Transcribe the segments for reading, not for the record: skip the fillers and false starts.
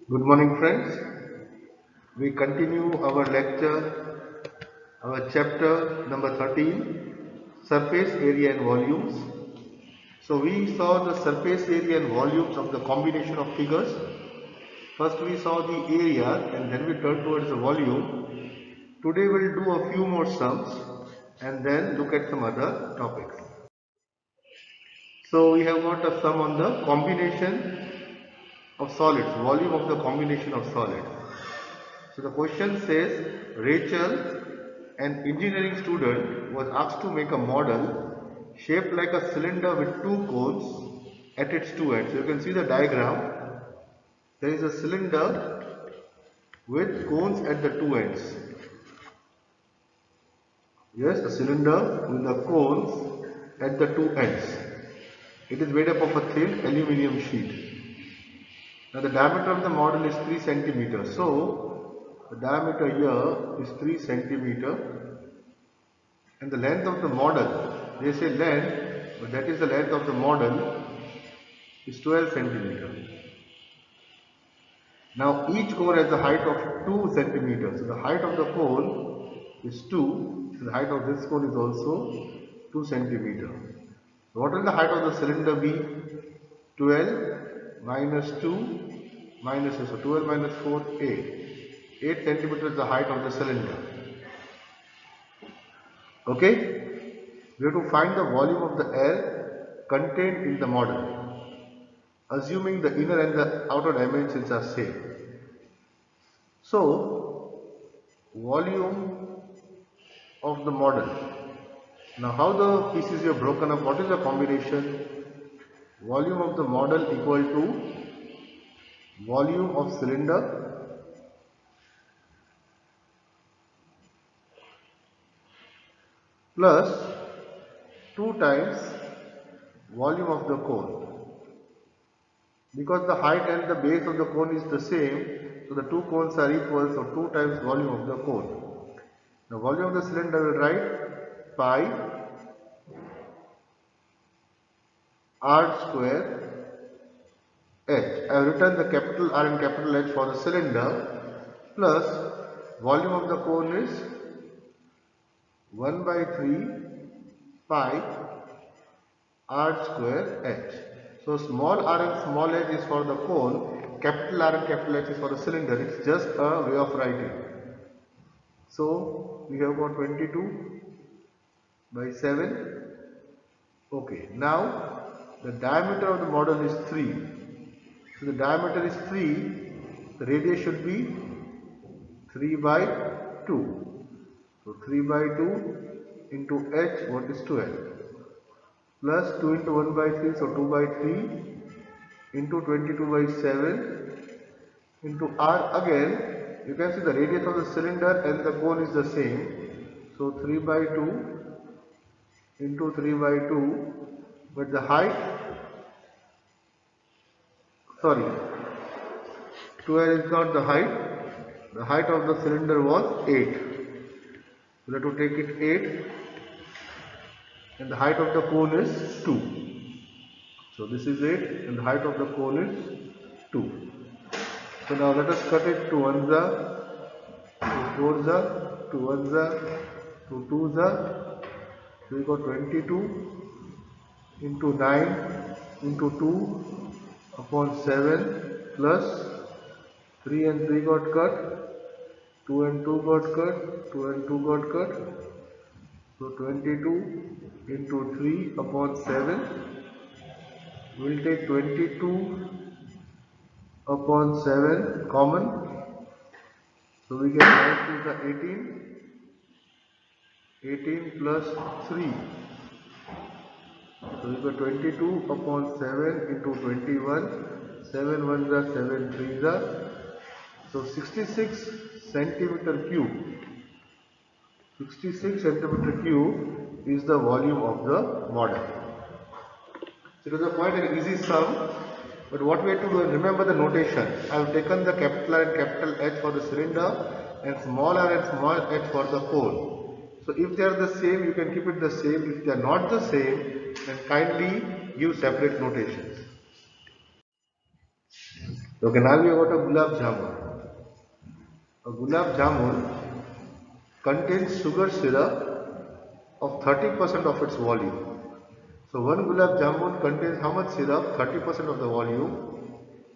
Good morning, friends. We continue our lecture, our chapter number 13, surface area and volumes. So, we saw the surface area and volumes of the combination of figures. First, we saw the area and then we turned towards the volume. Today, we'll do a few more sums and then look at some other topics. So, we have got a sum on the combination of solids, volume of the combination of solids. So the question says, Rachel, an engineering student, was asked to make a model shaped like a cylinder with two cones at its two ends. So you can see the diagram. There is a cylinder with cones at the two ends. Yes, a cylinder with the cones at the two ends. It is made up of a thin aluminium sheet. Now the diameter of the model is 3 centimeters. So the diameter here is 3 centimeter. And the length of the model, they say length, but that is the length of the model is 12 centimeter. Now each cone has a height of 2 centimeters. So the height of the cone is 2. So the height of this cone is also 2 centimeter. So what will the height of the cylinder be? 12 minus 2 minus, so 12 minus 4, 8. 8 centimeters is the height of the cylinder. Okay? We have to find the volume of the air contained in the model, assuming the inner and the outer dimensions are same. So, volume of the model. Now, how the pieces are broken up? What is the combination? Volume of the model equal to volume of cylinder plus 2 times volume of the cone. Because the height and the base of the cone is the same, so the two cones are equal, so 2 times volume of the cone. The volume of the cylinder will write pi r square h. I have written the capital R and capital H for the cylinder plus volume of the cone is 1 by 3 pi r square h. So small r and small h is for the cone, capital R and capital H is for the cylinder. It's just a way of writing. So we have got 22 by 7. Okay, now the diameter of the model is 3. So the diameter is 3, the radius should be 3 by 2. So 3 by 2 into h, what is 12? Plus 2 into 1 by 3, so 2 by 3 into 22 by 7 into r again. You can see the radius of the cylinder and the cone is the same. So 3 by 2 into 3 by 2, but the height, sorry, 12 is not the height. The height of the cylinder was 8. We have to take it 8 and the height of the cone is 2. So this is 8 and the height of the cone is 2. So now let us cut it to 1 to 4 to 1 to 2 So we got 22 into 9 into 2 upon 7 plus 3 and 3 got cut, 2 and 2 got cut, 2 and 2 got cut. So 22 into 3 upon 7. We will take 22 upon 7 common. So we get 9 to the 18. 18 plus 3. So we got 22 upon 7 into 21. 7 1 the 7 3 the. So 66 centimeter cube. 66 centimeter cube is the volume of the model. So it was quite an easy sum, but what we have to do is remember the notation. I have taken the capital R and capital H for the cylinder and small r and small h for the cone. So if they are the same, you can keep it the same. If they are not the same, then kindly use separate notations. Okay, now we have got a gulab jamun. A gulab jamun contains sugar syrup of 30% of its volume. So one gulab jamun contains how much syrup? 30% of the volume.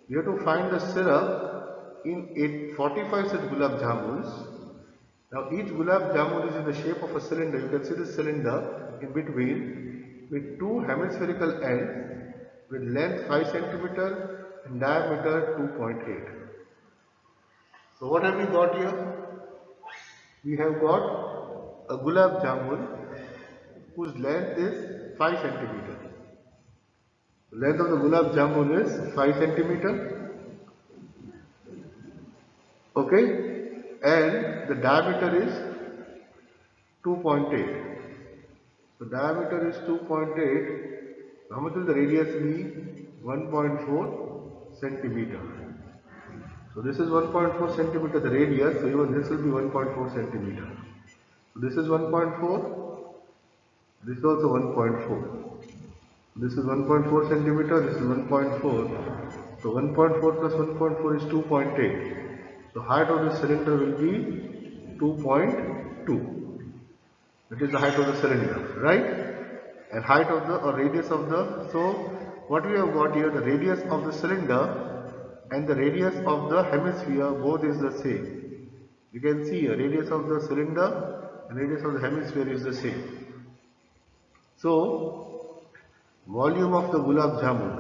We have to find the syrup in 45 such gulab jamuns. Now each gulab jamun is in the shape of a cylinder. You can see the cylinder in between with two hemispherical ends with length 5 cm and diameter 2.8. So what have we got here? We have got a gulab jamun whose length is 5 cm. The length of the gulab jamun is 5 cm. Okay, and the diameter is 2.8. So diameter is 2.8. How much will the radius be? 1.4 centimeter. So this is 1.4 centimeter the radius, so even this will be 1.4 centimeter. So this is 1.4, this is also 1.4. This is 1.4 centimeter, this is 1.4. So 1.4 plus 1.4 is 2.8. So height of the cylinder will be 2.2. That is the height of the cylinder, right? And height of the or radius of the, so what we have got here, the radius of the cylinder and the radius of the hemisphere both is the same. You can see here radius of the cylinder and radius of the hemisphere is the same. So volume of the gulab jamun.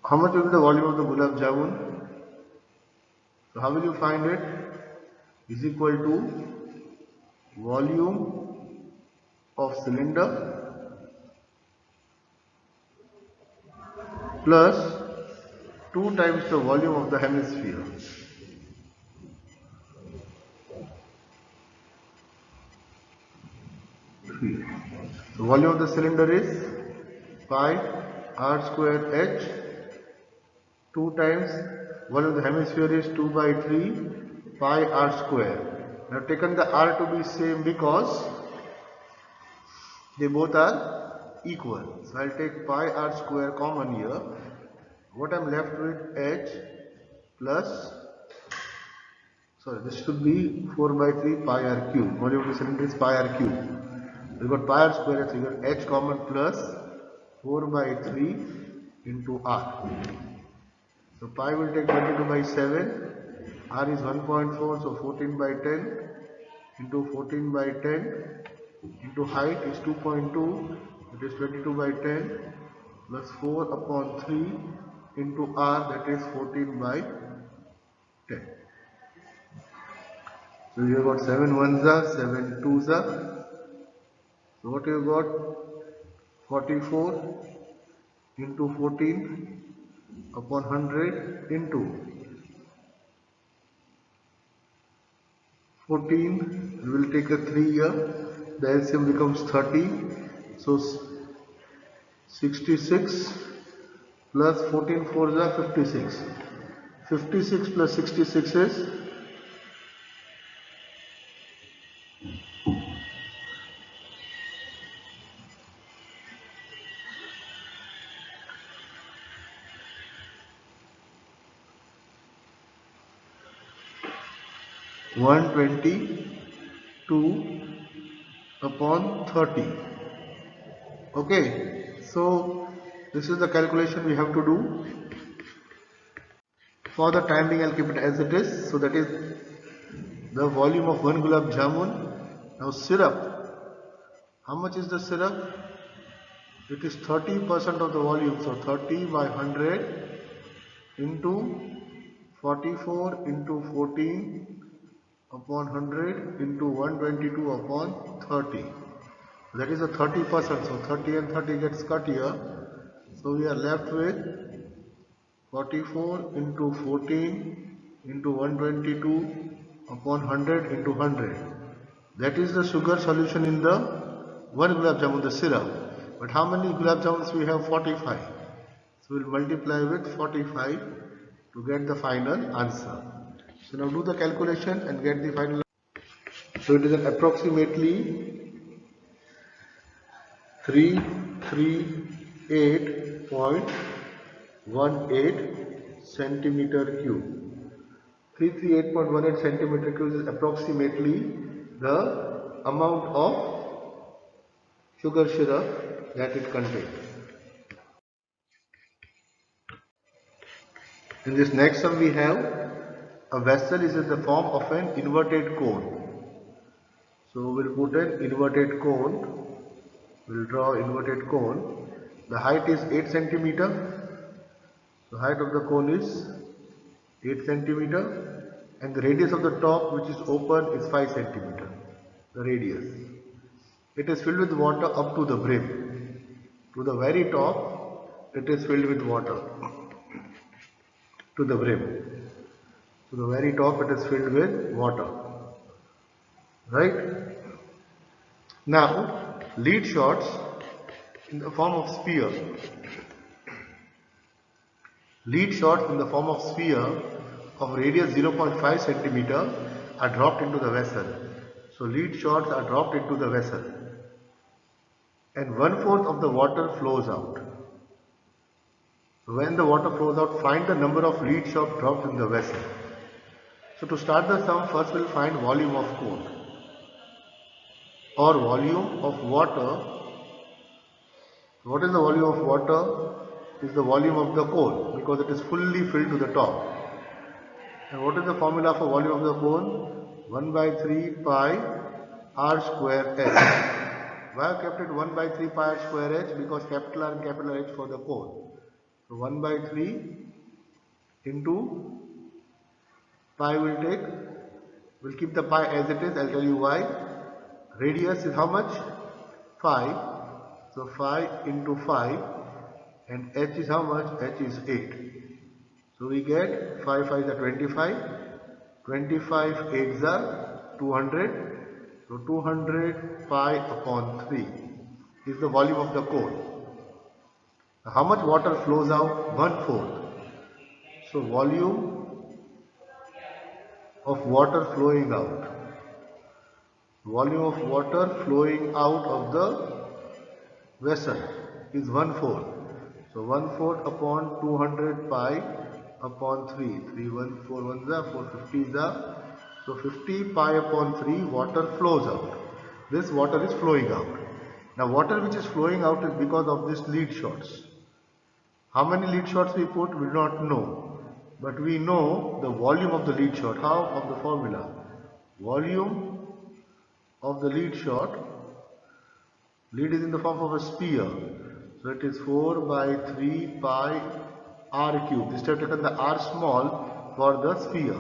How much will be the volume of the gulab jamun? So how will you find it? Is equal to volume of cylinder plus 2 times the volume of the hemisphere. The volume of the cylinder is pi r square h. 2 times volume of the hemisphere is 2 by 3 pi r square. I have taken the r to be same because they both are equal. So I will take pi r square common here. What I am left with h plus, sorry, this should be 4 by 3 pi r cube. Volume of the cylinder is pi r cube. We got pi r square, so you got h common plus 4 by 3 into r. So pi will take 22 by 7. R is 1.4, so 14 by 10 into 14 by 10 into height is 2.2, it is 22 by 10 plus 4 upon 3 into r, that is 14 by 10. So you have got 7 ones are, 7 twos are. So what you got? 44 into 14 upon 100 into 14, we will take a 3 here, the LCM becomes 30, so 66 plus 14 4s are 56. 56 plus 66 is 122 upon 30. Okay, so this is the calculation we have to do. For the time being, I'll keep it as it is. So that is the volume of 1 gulab jamun. Now syrup. How much is the syrup? It is 30% of the volume. So 30 by 100 into 44 into 14 upon 100 into 122 upon 30. That is a 30%. So 30 and 30 gets cut here. So we are left with 44 into 14 into 122 upon 100 into 100. That is the sugar solution in the 1 gulab jamun, the syrup. But how many gulab jamuns we have? 45. So we will multiply with 45 to get the final answer. So now do the calculation and get the final. So it is an approximately 338.8 338 centimeter cube. 338.18 centimeter cube is approximately the amount of sugar syrup that it contains. In this next sum we have a vessel is in the form of an inverted cone. So we'll put an inverted cone. We'll draw inverted cone. The height is 8 centimeter. The height of the cone is 8 centimeter and the radius of the top, which is open, is 5 centimeter. The radius. It is filled with water up to the brim. To the very top, it is filled with water. To the brim. To the very top, it is filled with water. Right? Now, lead shots in the form of sphere. Lead shots in the form of sphere of radius 0.5 centimeter are dropped into the vessel. So lead shots are dropped into the vessel and 1/4 of the water flows out. When the water flows out, find the number of lead shots dropped in the vessel. So to start the sum, first we'll find volume of cone or volume of water. What is the volume of water? Is the volume of the cone because it is fully filled to the top. And what is the formula for volume of the cone? 1/3 pi r square h. Why I kept it 1/3 pi r square h? Because capital R and capital H for the cone. So 1/3 into pi we'll keep the pi as it is. I'll tell you why. Radius is how much? 5. So 5 into 5 and h is how much? H is 8. So we get 5 5 is 25. 25 8s are 200. So 200 pi upon 3 is the volume of the cone. How much water flows out? 1/4. So volume of water flowing out. Volume of water flowing out of the vessel is 1/4. So 1/4 upon 200 pi upon 3. 3 1 4 1s are 4 50s are. So 50 pi upon 3 water flows out. This water is flowing out. Now water which is flowing out is because of these lead shots. How many lead shots we put? We do not know. But we know the volume of the lead shot. How? Of the formula. Volume of the lead shot. Lead is in the form of a sphere. So it is 4/3 pi r cube. This time taken the r small for the sphere.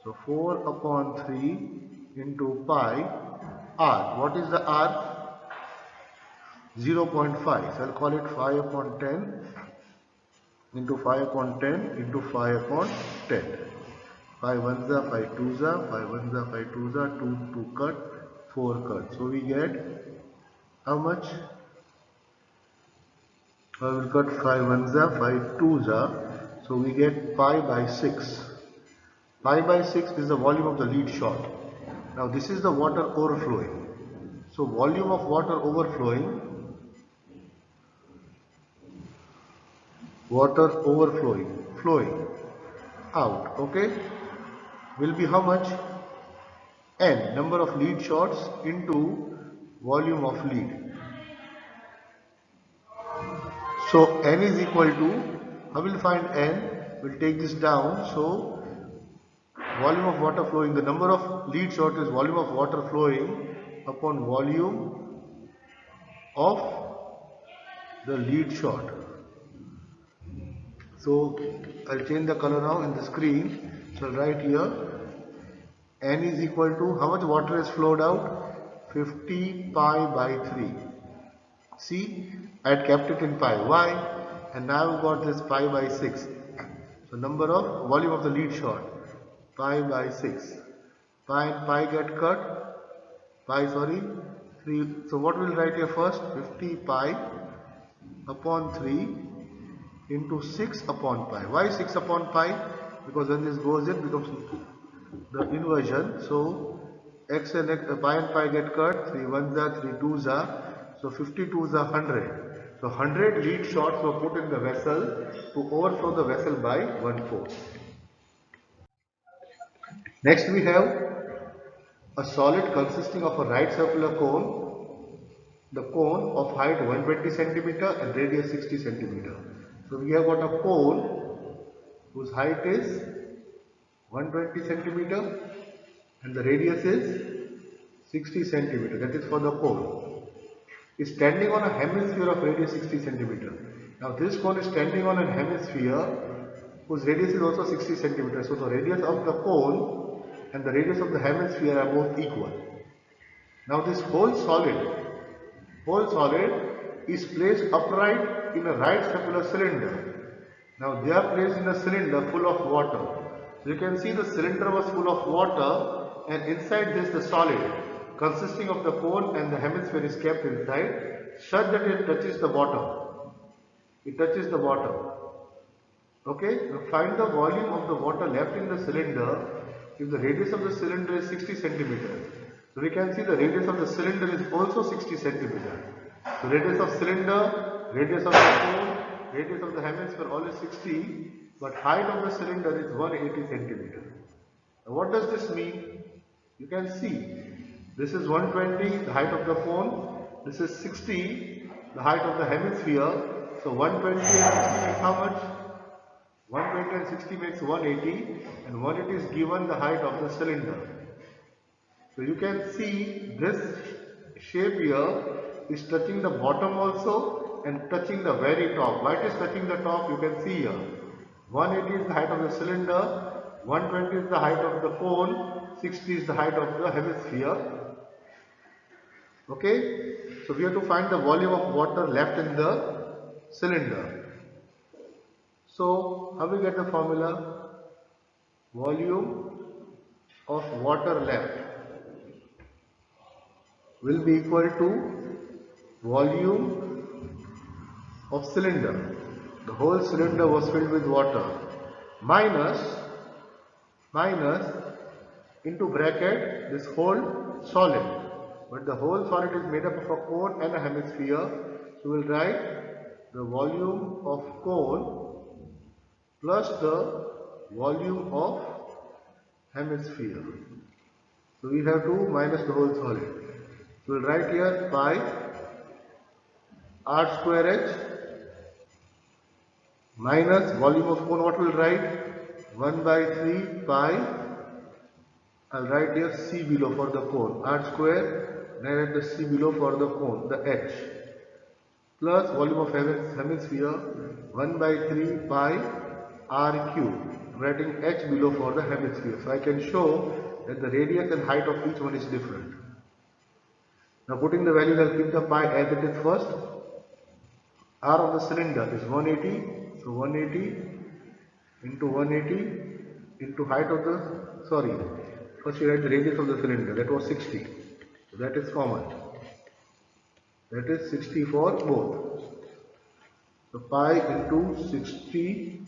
So 4 upon 3 into pi r. What is the r? 0.5. So I'll call it 5 upon 10 into 5 upon 10 into 5 upon 10. 5 1s are 5 2s are 5 1s are 5 2s are 2 2 cut 4 cut. So we get how much? I will cut 5 1s are 5 2s are. So we get pi by 6. Pi by 6 is the volume of the lead shot. Now this is the water overflowing. So volume of water overflowing flowing out, okay, will be how much? N, number of lead shots into volume of lead. So N is equal to, how will find N? We'll take this down. So volume of water flowing, the number of lead shots is volume of water flowing upon volume of the lead shot. So I'll change the color now in the screen. So I'll write here N is equal to, how much water is flowed out? 50 pi by 3. See, I had kept it in pi. Why? And now I've got this pi by 6. So number of volume of the lead shot, pi by 6. Pi and pi get cut. 3. So what we'll write here first? 50 pi upon 3 into 6 upon pi. Why 6 upon pi? Because when this goes in, becomes the inversion. So x and pi get cut. 3 1s are 3 2s are. So 52s are 100. So 100 lead shots were put in the vessel to overflow the vessel by 1/4. Next we have a solid consisting of a right circular cone, the cone of height 120 centimeter and radius 60 centimeter. So we have got a cone whose height is 120 centimeter and the radius is 60 centimeter. That is for the cone. Is standing on a hemisphere of radius 60 centimeter. Now this cone is standing on a hemisphere whose radius is also 60 centimeter. So the radius of the cone and the radius of the hemisphere are both equal. Now this whole solid is placed upright in a right circular cylinder. Now they are placed in a cylinder full of water. So you can see the cylinder was full of water and inside this the solid consisting of the cone and the hemisphere is kept inside such that it touches the bottom. It touches the bottom. Okay, now find the volume of the water left in the cylinder if the radius of the cylinder is 60 centimeters. So we can see the radius of the cylinder is also 60 centimeters. So radius of cylinder, radius of the cone, radius of the hemisphere all is 60, but height of the cylinder is 180 centimeters. Now what does this mean? You can see this is 120, the height of the cone. This is 60, the height of the hemisphere. So 120 and 60 makes how much? 120 and 60 makes 180 and 180 is given the height of the cylinder. So you can see this shape here is touching the bottom also and touching the very top. Why it is touching the top? You can see here. 180 is the height of the cylinder, 120 is the height of the cone, 60 is the height of the hemisphere. Okay, so we have to find the volume of water left in the cylinder. So how we get the formula? Volume of water left will be equal to volume of cylinder. The whole cylinder was filled with water minus into bracket this whole solid. But the whole solid is made up of a cone and a hemisphere. So we will write the volume of cone plus the volume of hemisphere. So we have to minus the whole solid. So we will write here pi r square h minus volume of cone. What we will write? 1 by 3 pi. I will write here c below for the cone. R square. And I write the c below for the cone, the h. Plus volume of hemisphere 1 by 3 pi r cube. Writing h below for the hemisphere. So I can show that the radius and height of each one is different. Now putting the values, I will keep the pi as it is first. R of the cylinder is 180. So 180 into 180 into height of the, first we write the radius of the cylinder, that was 60. So that is common. That is 60 for both. So pi into 60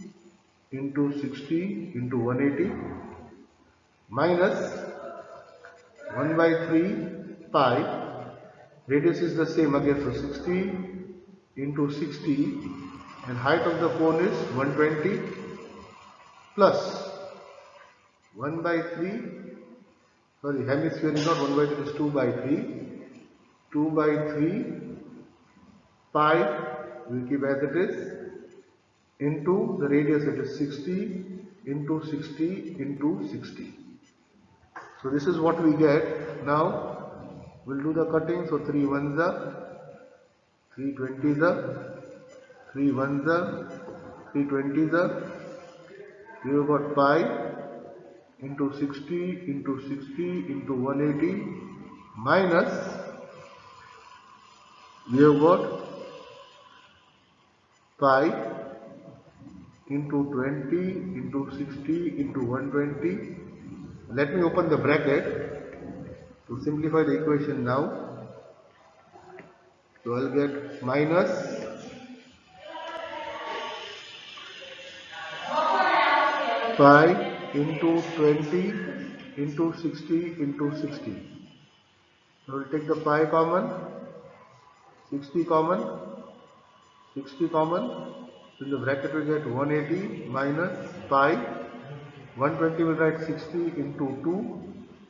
into 60 into 180 minus 1 by 3 pi. Radius is the same again, so 60 into 60 and height of the cone is 120 plus 1 by 3, hemisphere is not 1 by 3, it is 2 by 3. 2 by 3 pi, we will keep as it is, into the radius, it is 60 into 60 into 60. So this is what we get. Now we will do the cutting. So 3 ones are, 3 20s are, 3 ones are, 3 20s are. We have got pi into 60 into 60 into 180 minus we have got pi into 20 into 60 into 120. Let me open the bracket to simplify the equation now. So I will get minus pi into 20 into 60 into 60. So we will take the pi common, 60 common, 60 common. In the bracket we get 180 minus pi. 120 will write 60 into 2.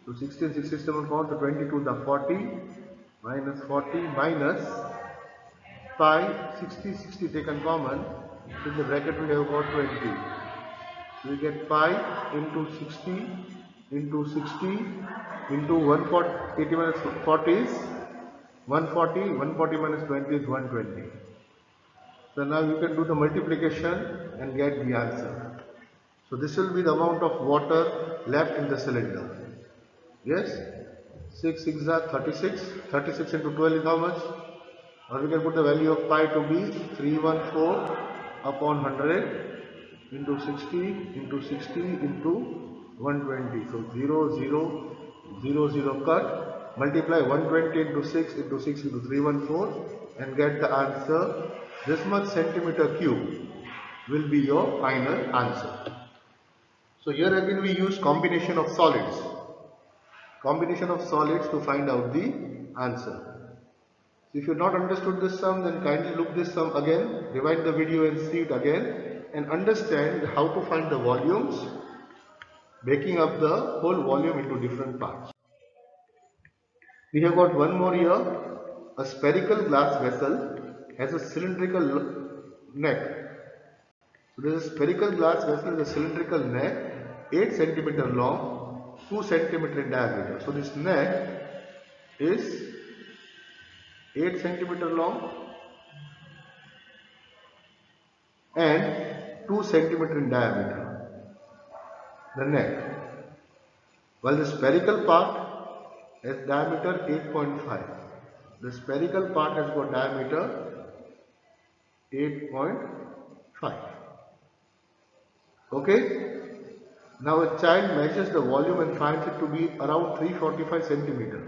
So 60 and 67 count, so 22 the 40 minus 40 minus pi. 60 taken common. In the bracket we have got 20. We get pi into 60 into 60 into 140. 80 minus 40 is 140. 140 minus 20 is 120. So now you can do the multiplication and get the answer. So this will be the amount of water left in the cylinder. Yes? 6 6 are 36. 36 into 12 is how much? Or we can put the value of pi to be 314 upon 100 into 60 into 60 into 120. So 0 0 0 0 cut. Multiply 120 into 6 into 6 into 314 and get the answer. This much centimeter cube will be your final answer. So here again we use combination of solids. Combination of solids to find out the answer. So if you have not understood this sum, then kindly look this sum again, rewind the video and see it again and understand how to find the volumes, breaking up the whole volume into different parts. We have got one more here. A spherical glass vessel has a cylindrical neck. So there is a spherical glass vessel with a cylindrical neck, 8 centimeter long, 2 centimeter in diameter. So this neck is 8 centimeter long and 2 centimeter in diameter. The neck. While the spherical part has diameter 8.5. The spherical part has got diameter 8.5. Okay? Now a child measures the volume and finds it to be around 345 centimeter.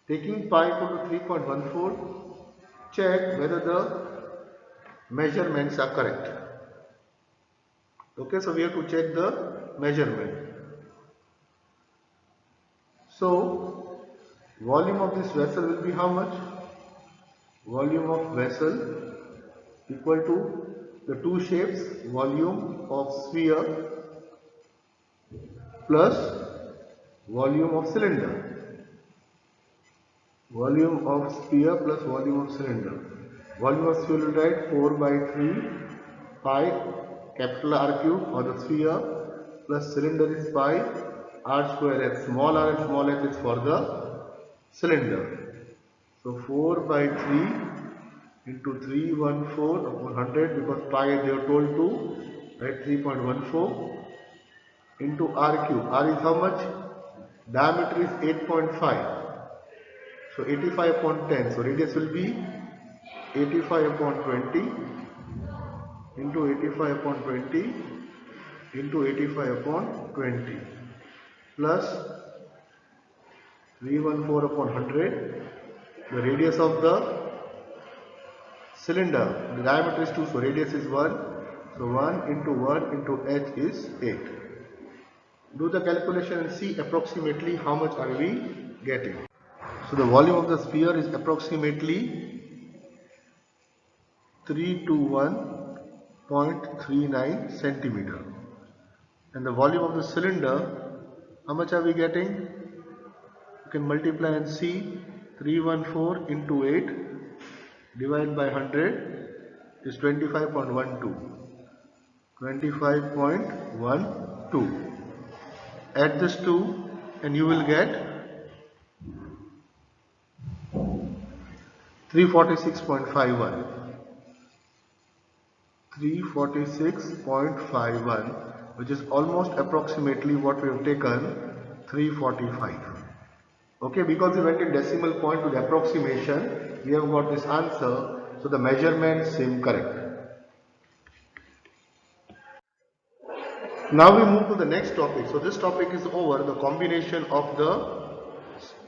Taking pi equal to 3.14, check whether the measurements are correct. Okay, so we have to check the measurement. So, volume of this vessel will be how much? Volume of vessel equal to the two shapes, volume of sphere plus volume of cylinder. Volume of sphere plus volume of cylinder. Volume of sphere will write 4 by 3 pi capital R cube for the sphere plus cylinder is pi r square h. Small r and small h is for the cylinder. So 4 by 3 into 314 upon 100 because pi they are told to write 3.14 into r cube. R is how much? Diameter is 8.5. So 85 upon 10. So radius will be 85 upon 20 into 85 upon 20 into 85 upon 20 plus 314 upon 100. The radius of the cylinder, the diameter is 2, so radius is 1. So 1 into h is 8. Do the calculation and see approximately how much are we getting. So the volume of the sphere is approximately 321.39 centimeter. And the volume of the cylinder, how much are we getting? You can multiply and see. 314 into 8 divided by 100 is 25.12. 25.12. Add this 2 and you will get 346.51. 346.51, which is almost approximately what we have taken, 345. Okay, because we went in decimal point to the approximation, we have got this answer, so the measurements seem correct. Now we move to the next topic. So this topic is over, the combination of the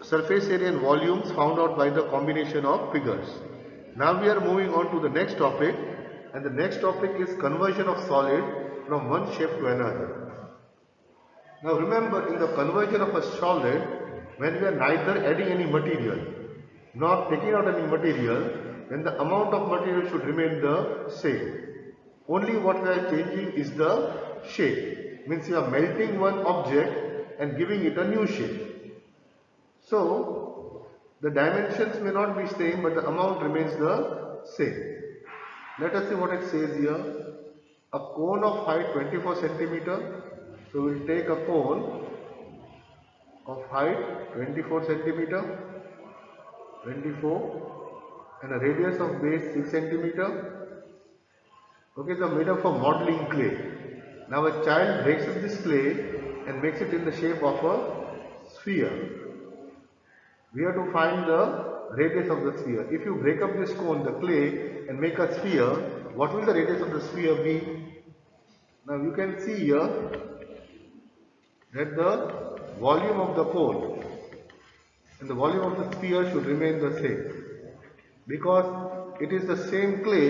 surface area and volumes found out by the combination of figures. Now we are moving on to the next topic, and the next topic is conversion of solid from one shape to another. Now remember, in the conversion of a solid, when we are neither adding any material nor taking out any material, when the amount of material should remain the same. Only what we are changing is the shape. Means you are melting one object and giving it a new shape. So the dimensions may not be same, but the amount remains the same. Let us see what it says here. A cone of height 24 centimeter. So we will take a cone of height 24 centimeter, 24, and a radius of base 6 centimeter. Okay, so made up of modeling clay. Now a child breaks up this clay and makes it in the shape of a sphere. We have to find the radius of the sphere. If you break up this cone, the clay, and make a sphere, what will the radius of the sphere be? Now you can see here that the volume of the cone and the volume of the sphere should remain the same. Because it is the same clay,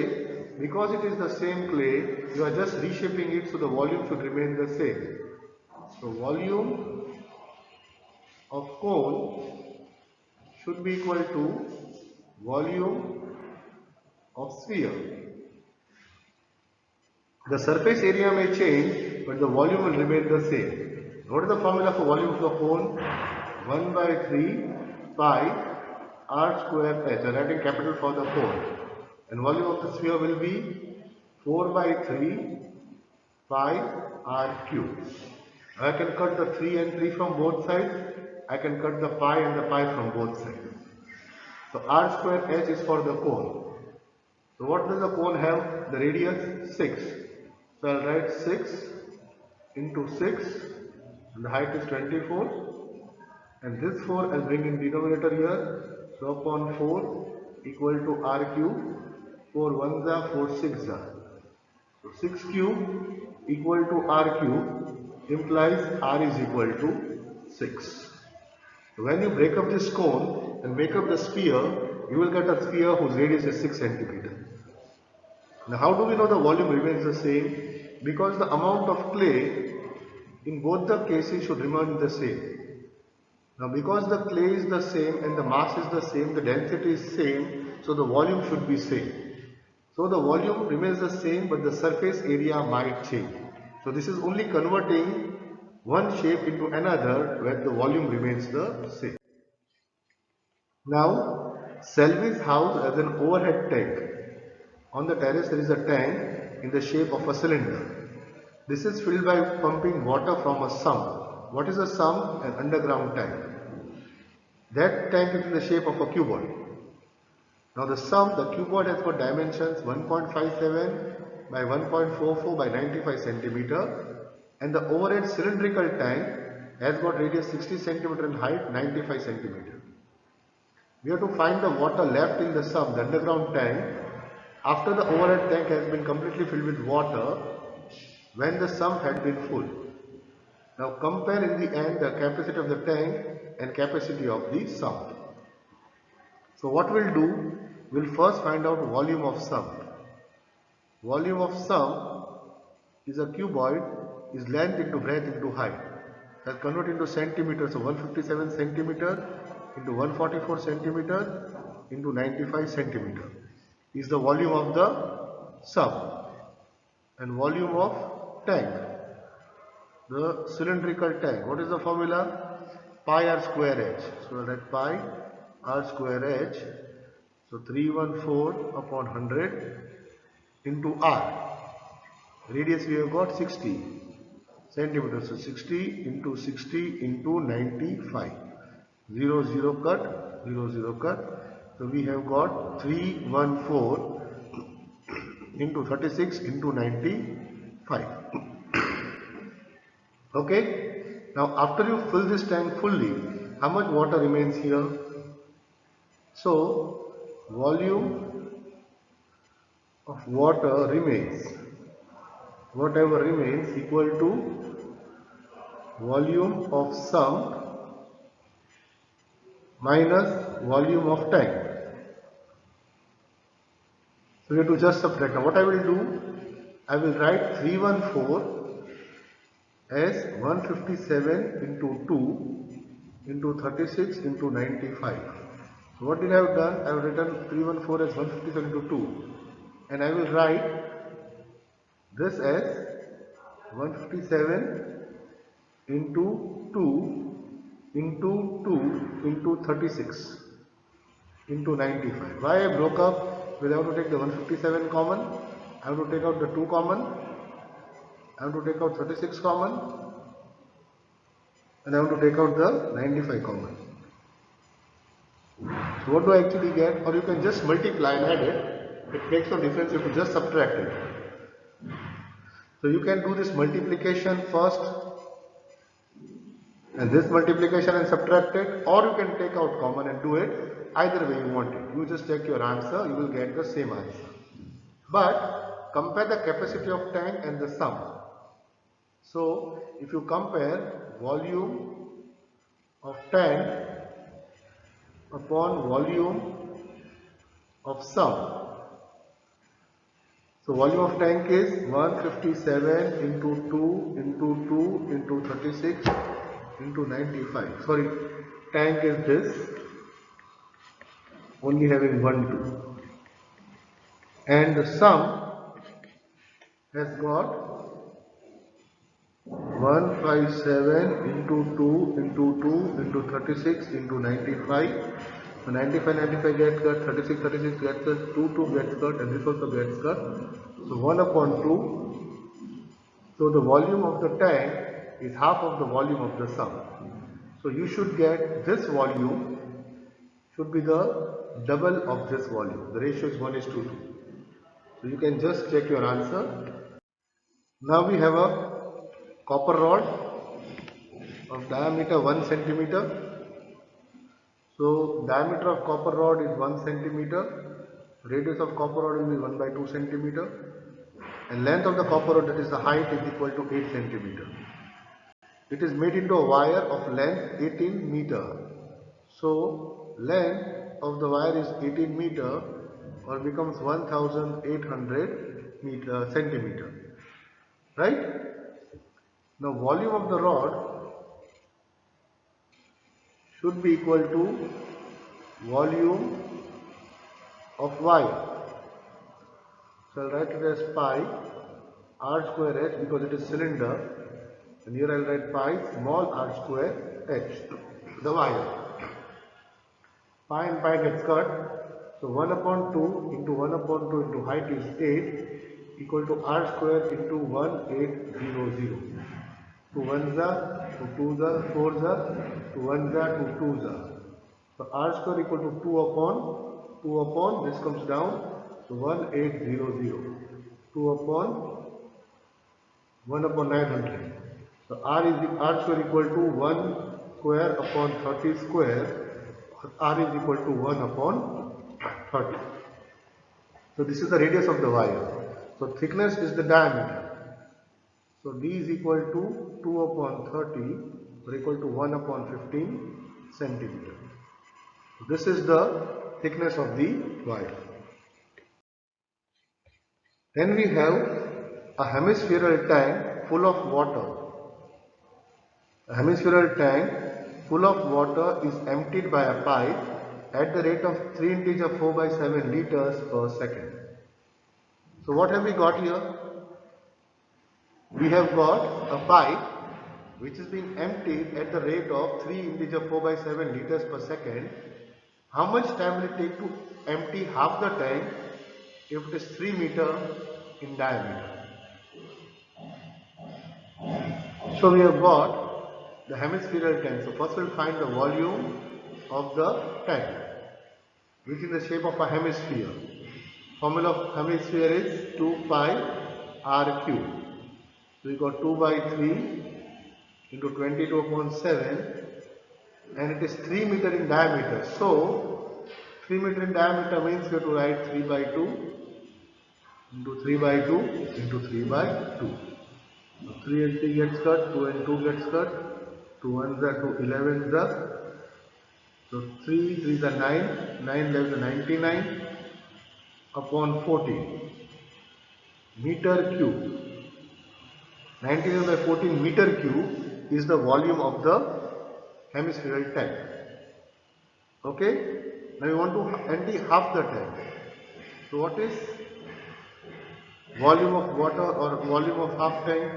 you are just reshaping it, so the volume should remain the same. So volume of cone should be equal to volume of sphere. The surface area may change, but the volume will remain the same. What is the formula for volume of the cone? 1 by 3 pi r square h. I am writing capital for the cone. And volume of the sphere will be 4 by 3 pi r cube. I can cut the 3 and 3 from both sides. I can cut the pi and the pi from both sides. So r square h is for the cone. So what does the cone have? The radius 6. So I will write 6 into 6, and the height is 24. And this 4 I will bring in denominator here. So upon 4 equal to r cube. 4 1s are 4 6s are. So 6 cube equal to r cube implies r is equal to 6. So when you break up this cone and make up the sphere, you will get a sphere whose radius is 6 centimeter. Now how do we know the volume remains the same? Because the amount of clay in both the cases should remain the same. Now because the clay is the same and the mass is the same, the density is same, so the volume should be same. So the volume remains the same, but the surface area might change. So this is only converting one shape into another where the volume remains the same. Now Selby's house has an overhead tank. On the terrace there is a tank in the shape of a cylinder. This is filled by pumping water from a sump. What is a sump? An underground tank. That tank is in the shape of a cuboid. Now the cuboid has got dimensions 1.57 by 1.44 by 95 centimeter, and the overhead cylindrical tank has got radius 60 centimeter and height 95 centimeter. We have to find the water left in the sump, the underground tank, after the overhead tank has been completely filled with water when the sump had been full. Now compare in the end the capacity of the tank and capacity of the sump. So what we'll do, we'll first find out volume of sump. Volume of sump is a cuboid, is length into breadth into height. I'll convert into centimeters, so 157 centimeter into 144 centimeter into 95 centimeter is the volume of the sump. And volume of tank, the cylindrical tank, what is the formula? Pi r square h. So I'll write pi r square h. So 314 upon 100 into r. Radius we have got 60 centimeters. So 60 into 95. 0 0 cut, 0 0 cut. So we have got 314 into 36 into 95. Okay. Now after you fill this tank fully, how much water remains here? So volume of water remains, whatever remains, equal to volume of sump minus volume of tank. So we have to just subtract. Now what I will do, I will write 314 as 157 into 2 into 36 into 95. So what did I have done? I have written 314 as 157 into 2, and I will write this as 157 into 2 into 2 into 36 into 95. Why I broke up? Because I have to take the 157 common, I have to take out the 2 common, I have to take out 36 common, and I have to take out the 95 common. So what do I actually get? Or you can just multiply and add it. It makes no difference, you can just subtract it. So you can do this multiplication first and this multiplication and subtract it, or you can take out common and do it. Either way you want it. You just take your answer, you will get the same answer. But compare the capacity of tank and the sum. So if you compare volume of tank upon volume of sum. So volume of tank is 157 into 2 into 2 into 36 into 95. Sorry, tank is this, only having 1 2. And the sum has got 157 into 2 into 2 into 36 into 95. So 95 gets cut, 36 gets cut, 2 gets cut, and this also gets cut. So 1 upon 2. So the volume of the tank is half of the volume of the sum. So you should get this volume should be the double of this volume. The ratio is 1:2. So you can just check your answer. Now we have a copper rod of diameter 1 centimeter. So diameter of copper rod is 1 centimeter. Radius of copper rod will be 1/2 centimeter. And length of the copper rod, that is the height, is equal to 8 centimeter. It is made into a wire of length 18 meter. So length of the wire is 18 meter, or becomes 1800 centimeter. Right? Now volume of the rod should be equal to volume of wire. So I'll write it as pi r square h, because it is cylinder, and here I'll write pi small r square h, the wire. Pi and pi gets cut, so 1 upon 2 into 1 upon 2 into height is 8 equal to r square into 1800. 2 1s are, 2 2s are, 4s are, 2 1s are, 2 2s are. So r square equal to 2 upon this comes down, so 1800. 2 upon 1 upon 900. So r square equal to 1 square upon 30 square. R is equal to 1 upon 30. So this is the radius of the wire. So thickness is the diameter. So D is equal to 2 upon 30, or equal to 1 upon 15 centimeter. So this is the thickness of the wire. Then we have a hemispherical tank full of water. A hemispherical tank full of water is emptied by a pipe at the rate of 3 integer 4/7 liters per second. So what have we got here? We have got a pipe which is being emptied at the rate of 3 integer 4/7 liters per second. How much time will it take to empty half the tank if it is 3 meter in diameter? So we have got the hemispherical tank. So first we'll find the volume of the tank, which is in the shape of a hemisphere. Formula of hemisphere is 2 pi r cube. So we got 2 by 3 into 22 upon 7, and it is 3 meter in diameter. So 3 meter in diameter means we have to write 3 by 2 into 3 by 2 into 3 by 2. So 3 and 3 gets cut, 2 and 2 gets cut, 2 1s are 2 11s are. So 3 3s are 9, 9 left are 99 upon 14 meter cube. 99 by 14 meter cube is the volume of the hemispherical tank. Okay? Now we want to empty half the tank. So what is volume of water or volume of half tank?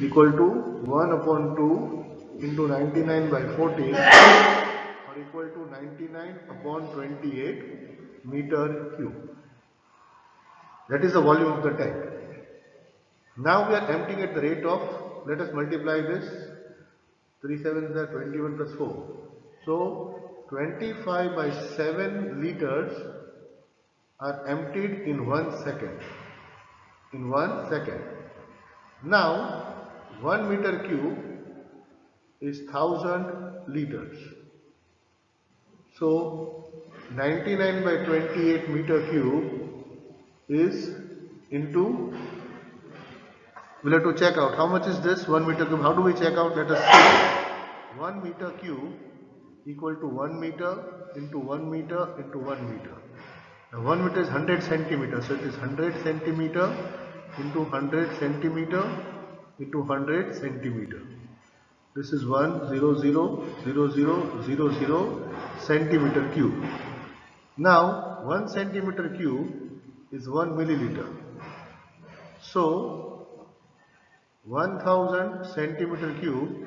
Equal to 1 upon 2 into 99 by 14 or equal to 99 upon 28 meter cube. That is the volume of the tank. Now we are emptying at the rate of, let us multiply this, 3 7s are 21 plus 4. So 25 by 7 liters are emptied in 1 second. In 1 second. Now 1 meter cube is 1000 liters. So 99 by 28 meter cube is into, we'll have to check out how much is this 1 meter cube. How do we check out? Let us see. 1 meter cube equal to 1 meter into 1 meter into 1 meter. Now 1 meter is 100 centimeters. So it is 100 centimeter into 100 centimeter into 100 centimeter. This is 1000000 centimeter cube. Now 1 centimeter cube is 1 milliliter. So 1000 centimeter cube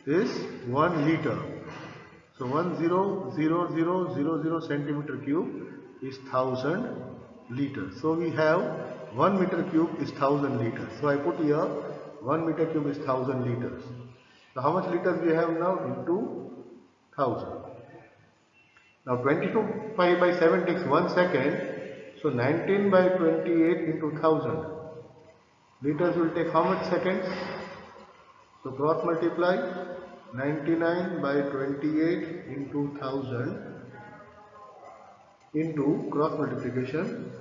is 1 liter. So 1000000 centimeter cube is 1000 liters. So we have 1 meter cube is 1000 liters. So I put here 1 meter cube is 1000 liters. So how much liters we have now? Into 1000. Now 22 pi by 7 takes 1 second. So 19 by 28 into 1000. Liters will take how much seconds? So cross multiply 99 by 28 into 1000 into cross multiplication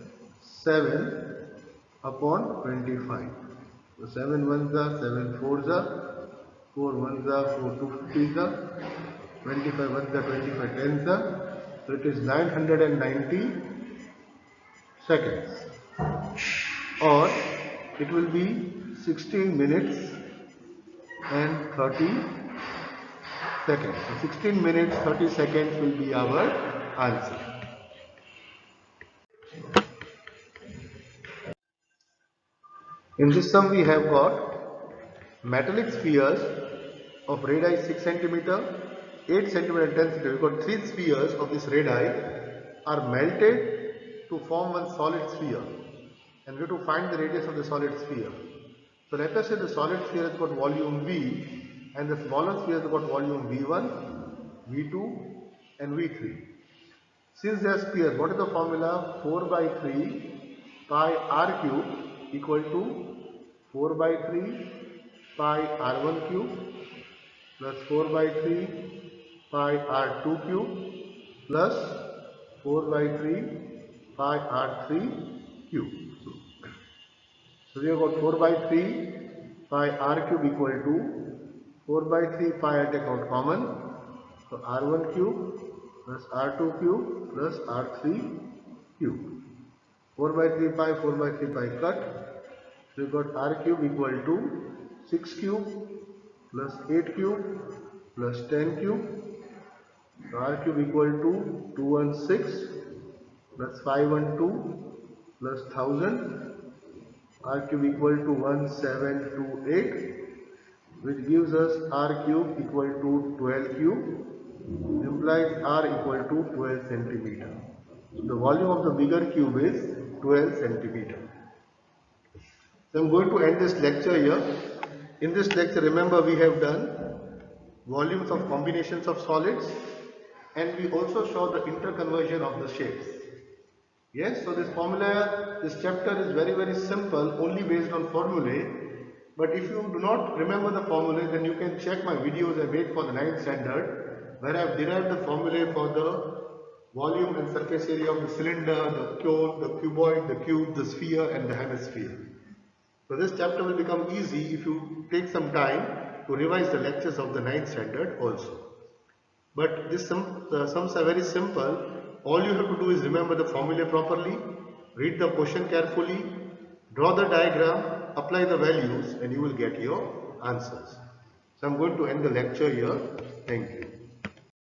7 upon 25. So 7 ones are 7 fours are 4 ones are 4 250s are 25 ones are 25 tens are. So it is 990 seconds, or it will be 16 minutes and 30 seconds. So 16 minutes 30 seconds will be our answer. In this sum we have got metallic spheres of radii 6 cm, 8 cm and 10 cm. We have got 3 spheres of this radii are melted to form one solid sphere, and we have to find the radius of the solid sphere. So let us say the solid sphere has got volume V and the smaller sphere has got volume V1, V2 and V3. Since they are spheres, what is the formula? 4 by 3 pi r cube equal to 4 by 3 pi r1 cube plus 4 by 3 pi r2 cube plus 4 by 3 pi r3 cube. So we have got 4 by 3 pi r cube equal to 4 by 3 pi, I take out common. So r1 cube plus r2 cube plus r3 cube. 4 by 3 pi, 4 by 3 pi cut. So we got r cube equal to 6 cube plus 8 cube plus 10 cube. So r cube equal to 216 plus 512 plus 1000. R cube equal to 1728, which gives us r cube equal to 12 cube, implies r equal to 12 centimeter. So the volume of the bigger cube is 12 centimeter. So I am going to end this lecture here. In this lecture, remember, we have done volumes of combinations of solids, and we also show the interconversion of the shapes. Yes, so this formula, this chapter is very simple, only based on formulae. But if you do not remember the formulae, then you can check my videos I made for the 9th standard, where I have derived the formulae for the volume and surface area of the cylinder, the cone, the cuboid, the cube, the sphere and the hemisphere. So this chapter will become easy if you take some time to revise the lectures of the 9th standard also. But the sums are very simple. All you have to do is remember the formula properly, read the question carefully, draw the diagram, apply the values, and you will get your answers. So I'm going to end the lecture here. Thank you.